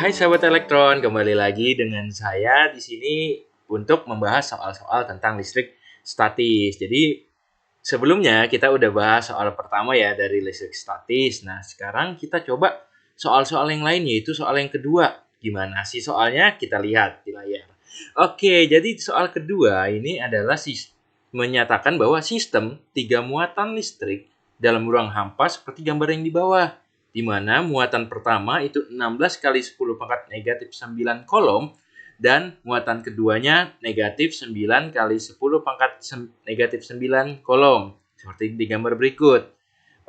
Hai sahabat elektron, kembali lagi dengan saya di sini untuk membahas soal-soal tentang listrik statis. Jadi sebelumnya kita udah bahas soal pertama ya dari listrik statis. Nah, sekarang kita coba soal-soal yang lain yaitu soal yang kedua. Gimana sih soalnya? Kita lihat di layar. Oke, jadi soal kedua ini adalah menyatakan bahwa sistem tiga muatan listrik dalam ruang hampa seperti gambar yang di bawah, di mana muatan pertama itu 16 kali 10 pangkat negatif 9 kolom, dan muatan keduanya negatif 9 kali 10 pangkat negatif 9 kolom, seperti di gambar berikut.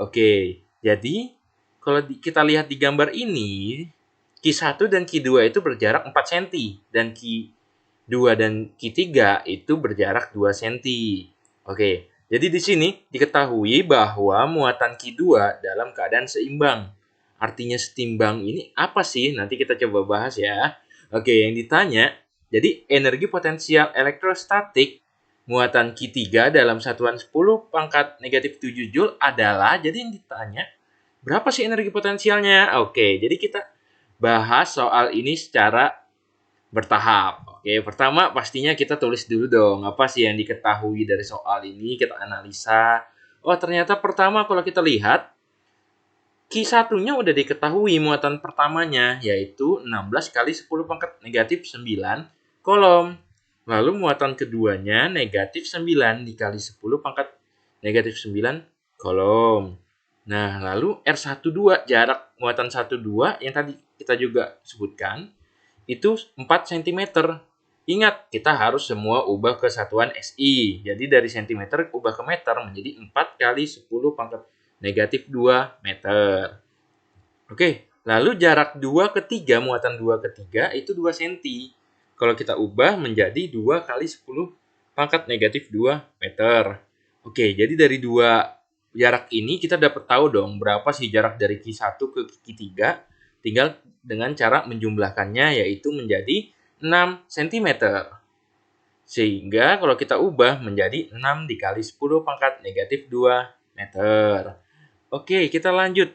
Oke, jadi kalau kita lihat di gambar ini, Q1 dan Q2 itu berjarak 4 cm, dan Q2 dan Q3 itu berjarak 2 cm. Oke, jadi di sini diketahui bahwa muatan Q2 dalam keadaan seimbang. Artinya setimbang ini apa sih? Nanti kita coba bahas ya. Oke, yang ditanya, jadi energi potensial elektrostatik muatan Q3 dalam satuan 10 pangkat negatif 7 Joule adalah, jadi yang ditanya, berapa sih energi potensialnya? Oke, jadi kita bahas soal ini secara bertahap. Oke, pertama pastinya kita tulis dulu dong, apa sih yang diketahui dari soal ini, kita analisa. Oh, ternyata pertama kalau kita lihat, Q1-nya udah diketahui muatan pertamanya, yaitu 16 kali 10 pangkat negatif 9 kolom. Lalu muatan keduanya negatif 9 dikali 10 pangkat negatif 9 kolom. Nah, lalu R12, jarak muatan 12 yang tadi kita juga sebutkan, itu 4 cm. Ingat, kita harus semua ubah ke satuan SI. Jadi dari cm ubah ke meter menjadi 4 kali 10 pangkat negatif 2 meter. Oke, lalu jarak 2 ke 3, muatan 2 ke 3 itu 2 cm. Kalau kita ubah menjadi 2 kali 10 pangkat negatif 2 meter. Oke, jadi dari dua jarak ini kita dapat tahu dong berapa sih jarak dari Q1 ke Q3. Tinggal dengan cara menjumlahkannya yaitu menjadi 6 cm. Sehingga kalau kita ubah menjadi 6 dikali 10 pangkat negatif 2 meter. Oke, kita lanjut.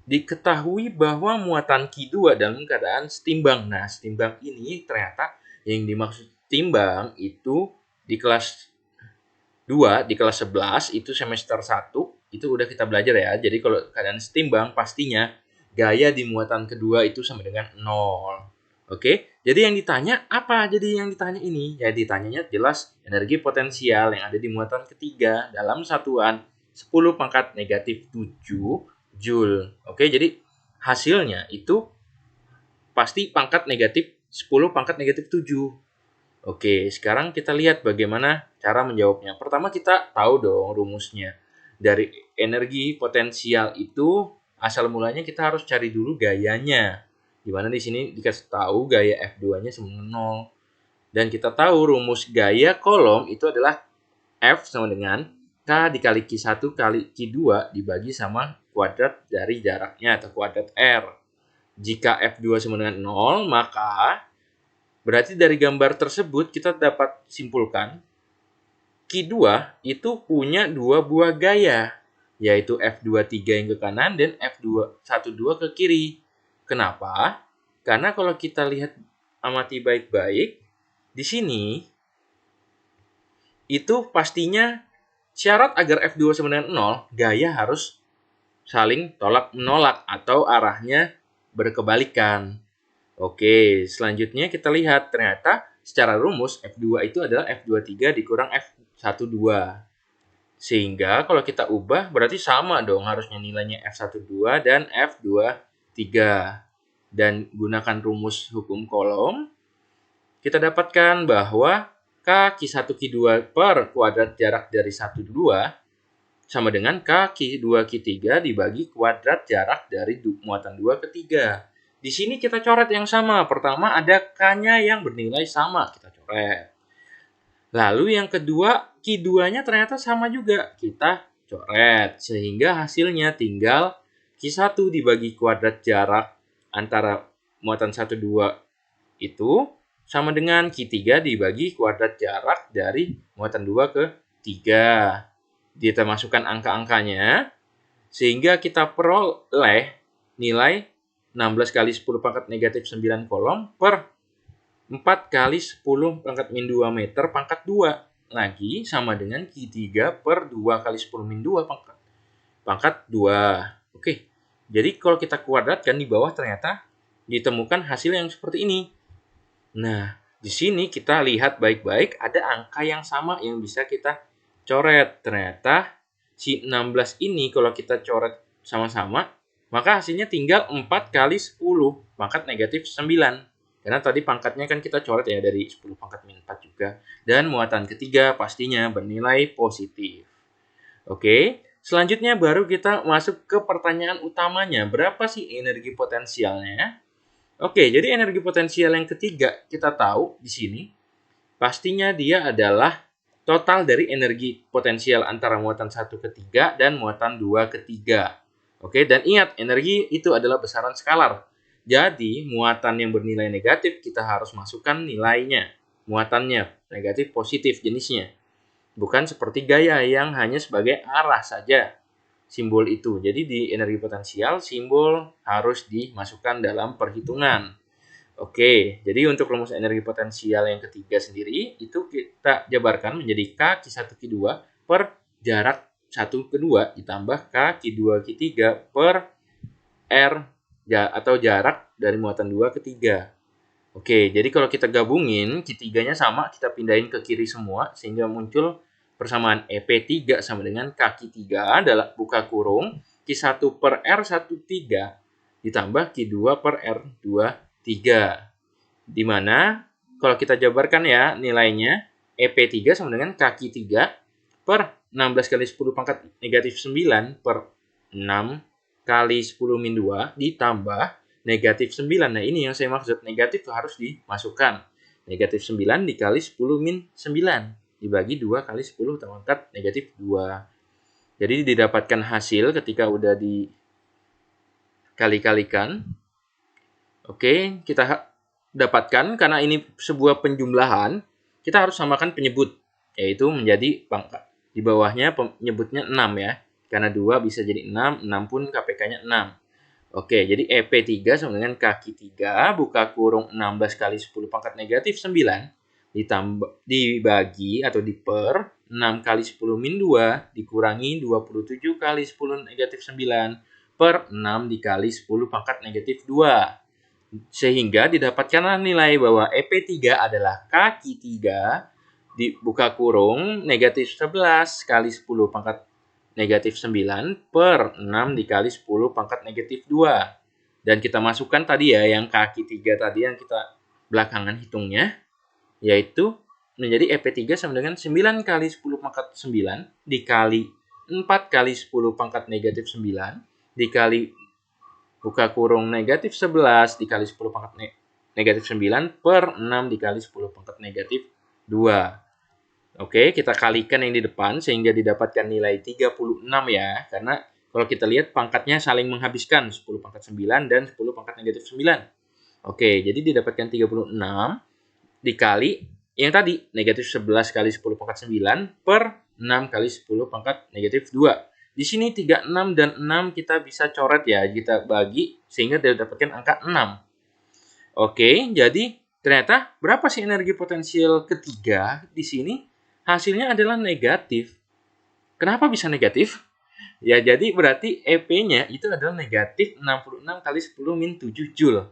Diketahui bahwa muatan Q2 dalam keadaan setimbang. Nah, setimbang ini ternyata yang dimaksud timbang itu di kelas 2, di kelas 11, itu semester 1, itu udah kita belajar ya. Jadi kalau keadaan setimbang, pastinya gaya di muatan kedua itu sama dengan 0. Oke, jadi yang ditanya apa? Jadi yang ditanya ini, ya ditanyanya jelas energi potensial yang ada di muatan ketiga dalam satuan 10 pangkat negatif 7 Joule. Oke, jadi hasilnya itu pasti pangkat negatif 10 pangkat negatif 7. Oke, sekarang kita lihat bagaimana cara menjawabnya. Pertama kita tahu dong rumusnya. Dari energi potensial itu asal mulanya kita harus cari dulu gayanya. Di mana di sini dikasih tahu gaya F2-nya sama dengan 0. Dan kita tahu rumus gaya kolom itu adalah F sama dengan K dikali Q1 kali Q2 dibagi sama kuadrat dari jaraknya atau kuadrat R. Jika F2 sama dengan 0, maka berarti dari gambar tersebut kita dapat simpulkan Q2 itu punya dua buah gaya, yaitu F23 yang ke kanan dan F212 ke kiri. Kenapa? Karena kalau kita lihat amati baik-baik, di sini itu pastinya syarat agar F2 sama dengan 0, gaya harus saling tolak-menolak atau arahnya berkebalikan. Oke, selanjutnya kita lihat ternyata secara rumus F2 itu adalah F23 dikurang F12. Sehingga kalau kita ubah berarti sama dong harusnya nilainya F12 dan F23. Dan gunakan rumus hukum kolom, kita dapatkan bahwa K Q1 Q2 per kuadrat jarak dari 1 2 sama dengan K Q2 Q3 dibagi kuadrat jarak dari muatan 2 ke 3. Di sini kita coret yang sama. Pertama ada K-nya yang bernilai sama, kita coret. Lalu yang kedua, Q2-nya ternyata sama juga, kita coret. Sehingga hasilnya tinggal Q1 dibagi kuadrat jarak antara muatan 1 2 itu sama dengan Q3 dibagi kuadrat jarak dari muatan 2 ke 3. Kita masukkan angka-angkanya sehingga kita peroleh nilai 16 kali 10 pangkat negatif 9 kolom per 4 kali 10 pangkat min 2 meter pangkat 2 lagi sama dengan Q3 per 2 kali 10 min 2 pangkat 2. Oke, jadi kalau kita kuadratkan di bawah ternyata ditemukan hasil yang seperti ini. Nah, di sini kita lihat baik-baik ada angka yang sama yang bisa kita coret. Ternyata si 16 ini kalau kita coret sama-sama, maka hasilnya tinggal 4 kali 10 pangkat negatif 9. Karena tadi pangkatnya kan kita coret ya dari 10 pangkat min 4 juga. Dan muatan ketiga pastinya bernilai positif. Oke, selanjutnya baru kita masuk ke pertanyaan utamanya. Berapa sih energi potensialnya? Oke, jadi energi potensial yang ketiga kita tahu di sini. Pastinya dia adalah total dari energi potensial antara muatan 1 ke 3 dan muatan 2 ke 3. Oke, dan ingat energi itu adalah besaran skalar. Jadi, muatan yang bernilai negatif kita harus masukkan nilainya. Muatannya, negatif positif jenisnya. Bukan seperti gaya yang hanya sebagai arah saja simbol itu. Jadi di energi potensial, simbol harus dimasukkan dalam perhitungan. Oke, jadi untuk rumus energi potensial yang ketiga sendiri, itu kita jabarkan menjadi K Q1 Q2 per jarak 1 ke 2 ditambah K Q2 Q3 per R atau jarak dari muatan 2 ke 3. Oke, jadi kalau kita gabungin, Q3-nya sama, kita pindahin ke kiri semua, sehingga muncul persamaan EP3 sama dengan K3 adalah buka kurung, Q1 per R13 ditambah Q2 per R23. Dimana, kalau kita jabarkan ya, nilainya EP3 sama dengan K3 per 16 kali 10 pangkat negatif 9 per 6 kali 10 min 2 ditambah negatif 9. Nah, ini yang saya maksud. Negatif harus dimasukkan. Negatif 9 dikali 10 min 9. Dibagi 2 kali 10 pangkat negatif 2. Jadi didapatkan hasil ketika udah dikali-kalikan. Oke, kita dapatkan karena ini sebuah penjumlahan, kita harus samakan penyebut. Yaitu menjadi pangkat. Di bawahnya penyebutnya 6 ya. Karena 2 bisa jadi 6, 6 pun KPK-nya 6. Oke, jadi EP3 sama dengan kaki 3, buka kurung 16 kali 10 pangkat negatif 9, dibagi atau diper 6 kali 10 min 2, dikurangi 27 kali 10 negatif 9, per 6 dikali 10 pangkat negatif 2. Sehingga didapatkanlah nilai bahwa EP3 adalah kaki 3, dibuka kurung negatif 11 kali 10 pangkat negatif 9 per 6 dikali 10 pangkat negatif 2. Dan kita masukkan tadi ya, yang kaki 3 tadi yang kita belakangan hitungnya, yaitu menjadi EP3 sama dengan 9 kali 10 pangkat 9 dikali 4 kali 10 pangkat negatif 9 dikali buka kurung negatif 11 dikali 10 pangkat negatif 9 per 6 dikali 10 pangkat negatif 2. Oke, kita kalikan yang di depan sehingga didapatkan nilai 36 ya. Karena kalau kita lihat pangkatnya saling menghabiskan 10 pangkat 9 dan 10 pangkat negatif 9. Oke, jadi didapatkan 36 dikali yang tadi negatif 11 kali 10 pangkat 9 per 6 kali 10 pangkat negatif 2. Di sini 36 dan 6 kita bisa coret ya, kita bagi sehingga didapatkan angka 6. Oke, jadi ternyata berapa sih energi potensial ketiga di sini? Hasilnya adalah negatif. Kenapa bisa negatif? Ya, jadi berarti EP-nya itu adalah negatif 66 kali 10 min 7 Joule.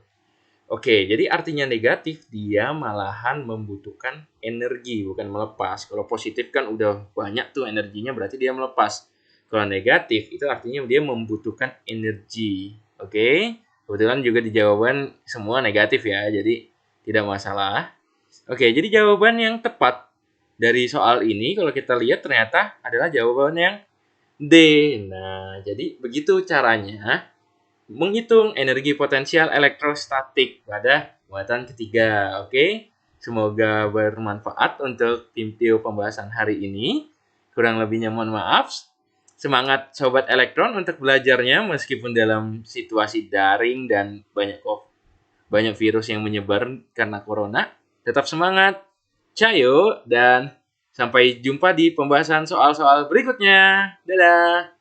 Oke, jadi artinya negatif, dia malahan membutuhkan energi, bukan melepas. Kalau positif kan udah banyak tuh energinya, berarti dia melepas. Kalau negatif, itu artinya dia membutuhkan energi. Oke, kebetulan juga di jawaban semua negatif ya, jadi tidak masalah. Oke, jadi jawaban yang tepat dari soal ini kalau kita lihat ternyata adalah jawaban yang D. Nah, jadi begitu caranya menghitung energi potensial elektrostatik pada muatan ketiga. Oke, semoga bermanfaat untuk tim Tio pembahasan hari ini. Kurang lebihnya mohon maaf. Semangat Sobat Elektron untuk belajarnya meskipun dalam situasi daring dan banyak virus yang menyebar karena corona. Tetap semangat. Cayo, dan sampai jumpa di pembahasan soal-soal berikutnya. Dadah!